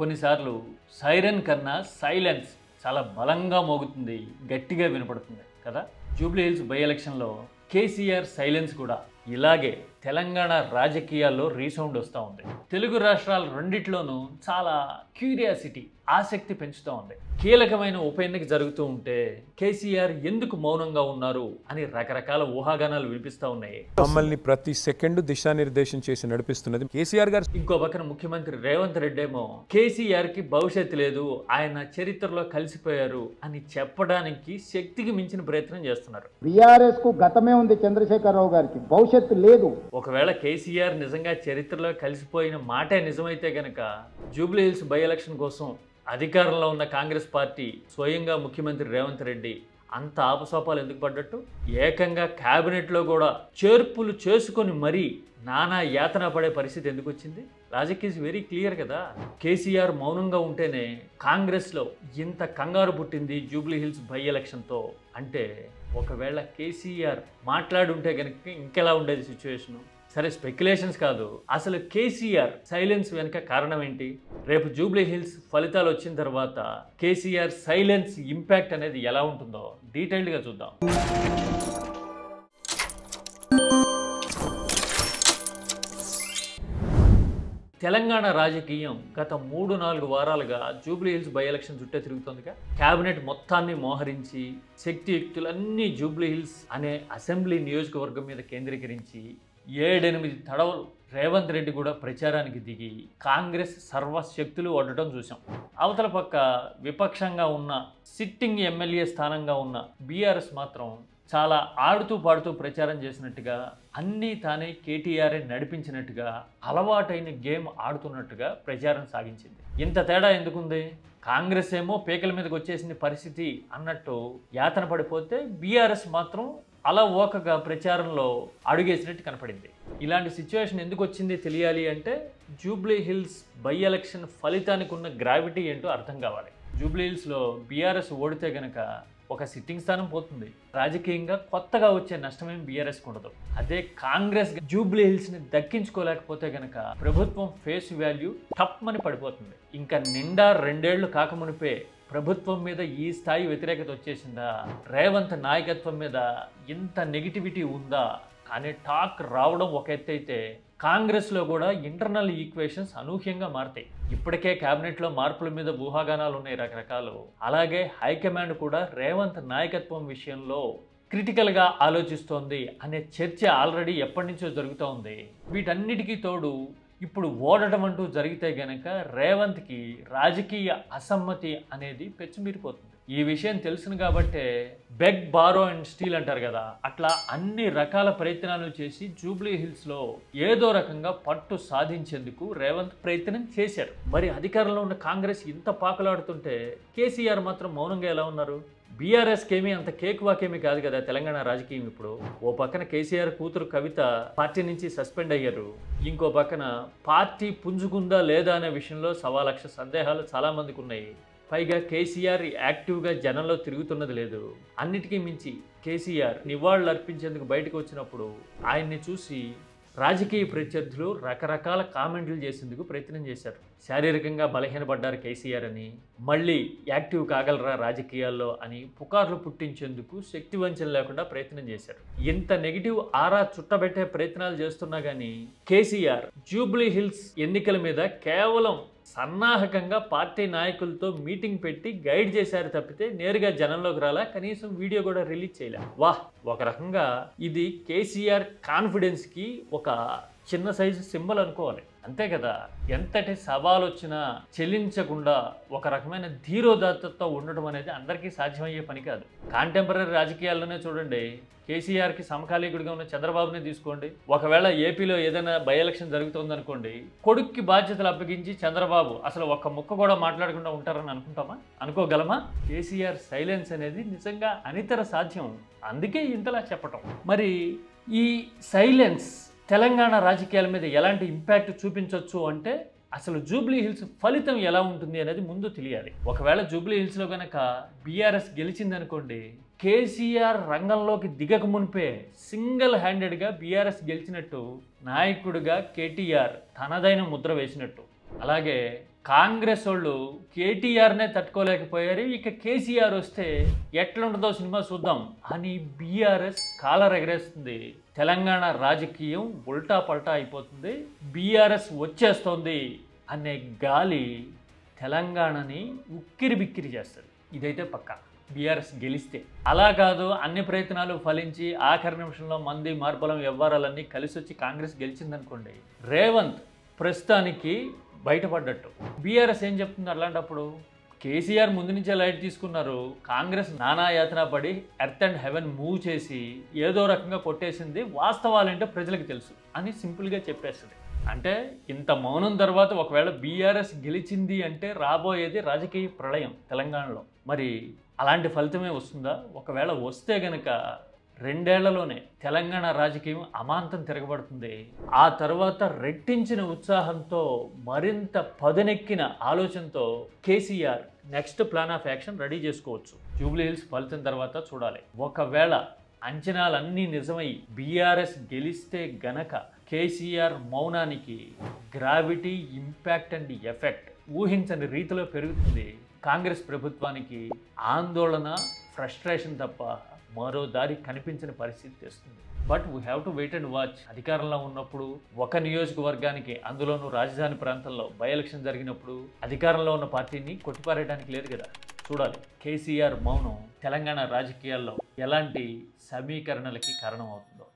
కొన్నిసార్లు సైరన్ కన్నా సైలెన్స్ చాలా బలంగా మోగుతుంది, గట్టిగా వినపడుతుంది కదా. జూబ్లీ హిల్స్ బై ఎలక్షన్లో కేసీఆర్ సైలెన్స్ కూడా ఇలాగే తెలంగాణ రాజకీయాల్లో రీసౌండ్ వస్తూ ఉంది. తెలుగు రాష్ట్రాలు రెండిట్లోనూ చాలా క్యూరియాసిటీ, ఆసక్తి పెంచుతూ ఉంది. కీలకమైన ఉప ఎన్నిక జరుగుతూ ఉంటే కేసీఆర్ ఎందుకు మౌనంగా ఉన్నారు అని రకరకాల ఊహాగానాలు వినిపిస్తూ ఉన్నాయి. మమ్మల్ని ప్రతి సెకండ్ దిశానిర్దేశం చేసి నడిపిస్తున్నది కేసీఆర్ గారు. ఇంకో పక్కన ముఖ్యమంత్రి రేవంత్ రెడ్డి ఏమో కేసీఆర్ కి భవిష్యత్తు లేదు, ఆయన చరిత్రలో కలిసిపోయారు అని చెప్పడానికి శక్తికి మించిన ప్రయత్నం చేస్తున్నారు. బీఆర్ఎస్ కు గతమే ఉంది, చంద్రశేఖరరావు గారికి భవిష్యత్తు లేదు. ఒకవేళ కేసీఆర్ నిజంగా చరిత్రలో కలిసిపోయిన మాటే నిజమైతే గనక జూబ్లీ హిల్స్ బై ఎలక్షన్ కోసం అధికారంలో ఉన్న కాంగ్రెస్ పార్టీ స్వయంగా ముఖ్యమంత్రి రేవంత్ రెడ్డి అంత ఆపసోపాలు ఎందుకు పడ్డట్టు? ఏకంగా క్యాబినెట్లో కూడా చేర్పులు చేసుకొని మరీ నానా యాతన పడే పరిస్థితి ఎందుకు వచ్చింది? లాజిక్ ఈజ్ వెరీ క్లియర్ కదా. కేసీఆర్ మౌనంగా ఉంటేనే కాంగ్రెస్లో ఇంత కంగారు పుట్టింది జూబ్లీ హిల్స్ బై ఎలక్షన్తో. అంటే ఒకవేళ కేసీఆర్ మాట్లాడుంటే కనుక ఇంకెలా ఉండేది సిచ్యువేషను? సరే, స్పెక్యులేషన్స్ కాదు, అసలు కేసీఆర్ సైలెన్స్ వెనుక కారణం ఏంటి? రేపు జూబ్లీ హిల్స్ ఫలితాలు వచ్చిన తర్వాత కేసీఆర్ సైలెన్స్ ఇంపాక్ట్ అనేది ఎలా ఉంటుందో డీటెయిల్డ్గా చూద్దాం. తెలంగాణ రాజకీయం గత 3-4 వారాలుగా జూబ్లీ హిల్స్ బై ఎలక్షన్ చుట్టే తిరుగుతుందిగా. కేబినెట్ మొత్తాన్ని మోహరించి శక్తియుక్తులన్నీ జూబ్లీ హిల్స్ అనే అసెంబ్లీ నియోజకవర్గం మీద కేంద్రీకరించి 7-8 తడవలు రేవంత్ రెడ్డి కూడా ప్రచారానికి దిగి కాంగ్రెస్ సర్వశక్తులు ఒడ్డటం చూసాం. అవతల పక్క విపక్షంగా ఉన్న సిట్టింగ్ ఎమ్మెల్యే స్థానంగా ఉన్న బీఆర్ఎస్ మాత్రం చాలా ఆడుతూ పాడుతూ ప్రచారం చేసినట్టుగా, అన్నీ తానే కేటీఆర్ఏ నడిపించినట్టుగా, అలవాటైన గేమ్ ఆడుతున్నట్టుగా ప్రచారం సాగించింది. ఇంత తేడా ఎందుకుంది? కాంగ్రెస్ ఏమో పీకల మీదకి వచ్చేసిన పరిస్థితి అన్నట్టు యాతన పడిపోతే బీఆర్ఎస్ మాత్రం అలా ఓకగా ప్రచారంలో అడుగేసినట్టు కనపడింది. ఇలాంటి సిచ్యువేషన్ ఎందుకు వచ్చింది తెలియాలి అంటే జూబ్లీ హిల్స్ బై ఎలక్షన్ ఫలితానికి ఉన్న గ్రావిటీ ఏంటో అర్థం కావాలి. జూబ్లీ హిల్స్లో బీఆర్ఎస్ ఓడితే గనక ఒక సిట్టింగ్ స్థానం పోతుంది. రాజకీయంగా కొత్తగా వచ్చే నష్టమేం బీఆర్ఎస్కి ఉండదు. అదే కాంగ్రెస్ జూబ్లీ హిల్స్ని దక్కించుకోలేకపోతే గనక ప్రభుత్వం ఫేస్ వాల్యూ టప్మని పడిపోతుంది. ఇంకా నిండా 2 ఏళ్లు కాకమునిపే ప్రభుత్వం మీద ఈ స్థాయి వ్యతిరేకత వచ్చేసిందా, రేవంత్ నాయకత్వం మీద ఇంత నెగిటివిటీ ఉందా అనే టాక్ రావడం ఒక ఎత్తు అయితే, కాంగ్రెస్లో కూడా ఇంటర్నల్ ఈక్వేషన్స్ అనూహ్యంగా మారుతాయి. ఇప్పటికే క్యాబినెట్లో మార్పుల మీద ఊహాగానాలు ఉన్నాయి రకరకాలు. అలాగే హైకమాండ్ కూడా రేవంత్ నాయకత్వం విషయంలో క్రిటికల్గా ఆలోచిస్తోంది అనే చర్చ ఆల్రెడీ ఎప్పటి నుంచో జరుగుతూ ఉంది. వీటన్నిటికీ తోడు ఇప్పుడు ఓడటం అంటూ జరిగితే గనక రేవంత్కి రాజకీయ అసమ్మతి అనేది పెచ్చుమీరిపోతుంది. ఈ విషయం తెలుసును కాబట్టే బెగ్, బారో అండ్ స్టీల్ అంటారు కదా, అట్లా అన్ని రకాల ప్రయత్నాలు చేసి జూబ్లీ హిల్స్లో ఏదో రకంగా పట్టు సాధించేందుకు రేవంత్ ప్రయత్నం చేశారు. మరి అధికారంలో ఉన్న కాంగ్రెస్ ఇంత పాకులాడుతుంటే కేసీఆర్ మాత్రం మౌనంగా ఎలా ఉన్నారు? బీఆర్ఎస్కి ఏమీ అంత కేక్ వాకేమీ కాదు కదా తెలంగాణ రాజకీయం ఇప్పుడు. ఓ పక్కన కేసీఆర్ కూతురు కవిత పార్టీ నుంచి సస్పెండ్ అయ్యారు. ఇంకో పక్కన పార్టీ పుంజుకుందా లేదా అనే విషయంలో 1,00,000 సందేహాలు చాలామందికి ఉన్నాయి. పైగా కేసీఆర్ యాక్టివ్గా జనంలో తిరుగుతున్నది లేదు. అన్నిటికీ మించి కేసీఆర్ నివాళులు అర్పించేందుకు బయటకు వచ్చినప్పుడు ఆయన్ని చూసి రాజకీయ ప్రత్యర్థులు రకరకాల కామెంట్లు చేసేందుకు ప్రయత్నం చేశారు. శారీరకంగా బలహీనపడ్డారు కేసీఆర్ అని, మళ్ళీ యాక్టివ్ కాగలరా రాజకీయాల్లో అని పుకార్లు పుట్టించేందుకు శక్తి వంచన లేకుండా ప్రయత్నం చేశారు. ఇంత నెగిటివ్ ఆరా చుట్టబెట్టే ప్రయత్నాలు చేస్తున్నా కానీ కేసీఆర్ జూబ్లీ హిల్స్ ఎన్నికల మీద కేవలం సన్నాహకంగా పార్టీ నాయకులతో మీటింగ్ పెట్టి గైడ్ చేశారు తప్పితే నేరుగా జనంలోకి రాలా, కనీసం వీడియో కూడా రిలీజ్ చేయలే. వాహ్, ఒక రకంగా ఇది కేసీఆర్ కాన్ఫిడెన్స్కి ఒక చిన్న సైజు సింబల్ అనుకోవాలి, అంతే కదా. ఎంతటి సవాలు వచ్చినా చెల్లించకుండా ఒక రకమైన ధీరోదాత్తతో ఉండడం అనేది అందరికీ సాధ్యమయ్యే పని కాదు. కాంటెంపరీ రాజకీయాల్లోనే చూడండి, కేసీఆర్కి సమకాలీకుడిగా ఉన్న చంద్రబాబునే తీసుకోండి. ఒకవేళ ఏపీలో ఏదైనా బై ఎలక్షన్ జరుగుతుందనుకోండి, కొడుక్కి బాధ్యతలు అప్పగించి చంద్రబాబు అసలు ఒక్క ముక్క కూడా మాట్లాడకుండా ఉంటారని అనుకుంటామా? అనుకోగలమా? కేసీఆర్ సైలెన్స్ అనేది నిజంగా అనితర సాధ్యం, అందుకే ఇంతలా చెప్పటం. మరి ఈ సైలెన్స్ తెలంగాణ రాజకీయాల మీద ఎలాంటి ఇంపాక్ట్ చూపించవచ్చు అంటే అసలు జూబ్లీ హిల్స్ ఫలితం ఎలా ఉంటుంది అనేది ముందు తెలియాలి. ఒకవేళ జూబ్లీ హిల్స్లో కనుక బీఆర్ఎస్ గెలిచిందనుకోండి, కేసీఆర్ రంగంలోకి దిగక మునిపే సింగిల్ హ్యాండెడ్గా బీఆర్ఎస్ గెలిచినట్టు, నాయకుడిగా కేటీఆర్ తనదైన ముద్ర వేసినట్టు. అలాగే కాంగ్రెస్ వాళ్ళు కేటీఆర్నే తట్టుకోలేకపోయారు, ఇక కేసీఆర్ వస్తే ఎట్లుంటుందో సినిమా చూద్దాం అని బీఆర్ఎస్ కాలర్ ఎగరేస్తుంది. తెలంగాణ రాజకీయం ఉల్టా పల్టా అయిపోతుంది, బీఆర్ఎస్ వచ్చేస్తోంది అనే గాలి తెలంగాణని ఉక్కిరి బిక్కిరి చేస్తుంది. ఇదైతే పక్కా బీఆర్ఎస్ గెలిస్తే. అలా కాదు, అన్ని ప్రయత్నాలు ఫలించి ఆఖరి నిమిషంలో మంది మార్బలం వ్యవహారాలన్నీ కలిసి వచ్చి కాంగ్రెస్ గెలిచిందనుకోండి, రేవంత్ ప్రస్తుతానికి బయటపడ్డట్టు. బీఆర్ఎస్ ఏం చెప్తుంది అలాంటప్పుడు? కేసీఆర్ ముందు నుంచే లైట్ తీసుకున్నారు, కాంగ్రెస్ నానా యాతన పడి ఎర్త్ అండ్ హెవెన్ మూవ్ చేసి ఏదో రకంగా కొట్టేసింది, వాస్తవాలేంటో ప్రజలకు తెలుసు అని సింపుల్గా చెప్పేస్తుంది. అంటే ఇంత మౌనం తర్వాత ఒకవేళ బీఆర్ఎస్ గెలిచింది అంటే రాబోయేది రాజకీయ ప్రళయం తెలంగాణలో. మరి అలాంటి ఫలితమే వస్తుందా? ఒకవేళ వస్తే గనక 2 ఏళ్లలోనే తెలంగాణ రాజకీయం అమాంతం తిరగబడుతుంది. ఆ తర్వాత రెట్టించిన ఉత్సాహంతో, మరింత పదునెక్కిన ఆలోచనతో KCR next plan of action ready చేసుకోవచ్చు. జూబ్లీ హిల్స్ ఫలితం తర్వాత చూడాలి. ఒకవేళ అంచనాలన్నీ నిజమై బీఆర్ఎస్ గెలిస్తే గనక కేసీఆర్ మౌనానికి గ్రావిటీ, ఇంపాక్ట్ అండ్ ఎఫెక్ట్ ఊహించని రీతిలో పెరుగుతుంది. కాంగ్రెస్ ప్రభుత్వానికి ఆందోళన, ఫ్రస్ట్రేషన్ తప్ప మరో దారి కనిపించని పరిస్థితి తెస్తుంది. But we have to wait and watch. అధికారంలో ఉన్నప్పుడు ఒక నియోజకవర్గానికి, అందులోనూ రాజధాని ప్రాంతంలో బై ఎలక్షన్ జరిగినప్పుడు అధికారంలో ఉన్న పార్టీని కొట్టిపారేయడానికి లేదు కదా. చూడాలి కేసీఆర్ మౌనం తెలంగాణ రాజకీయాల్లో ఎలాంటి సమీకరణలకి కారణం అవుతుందో.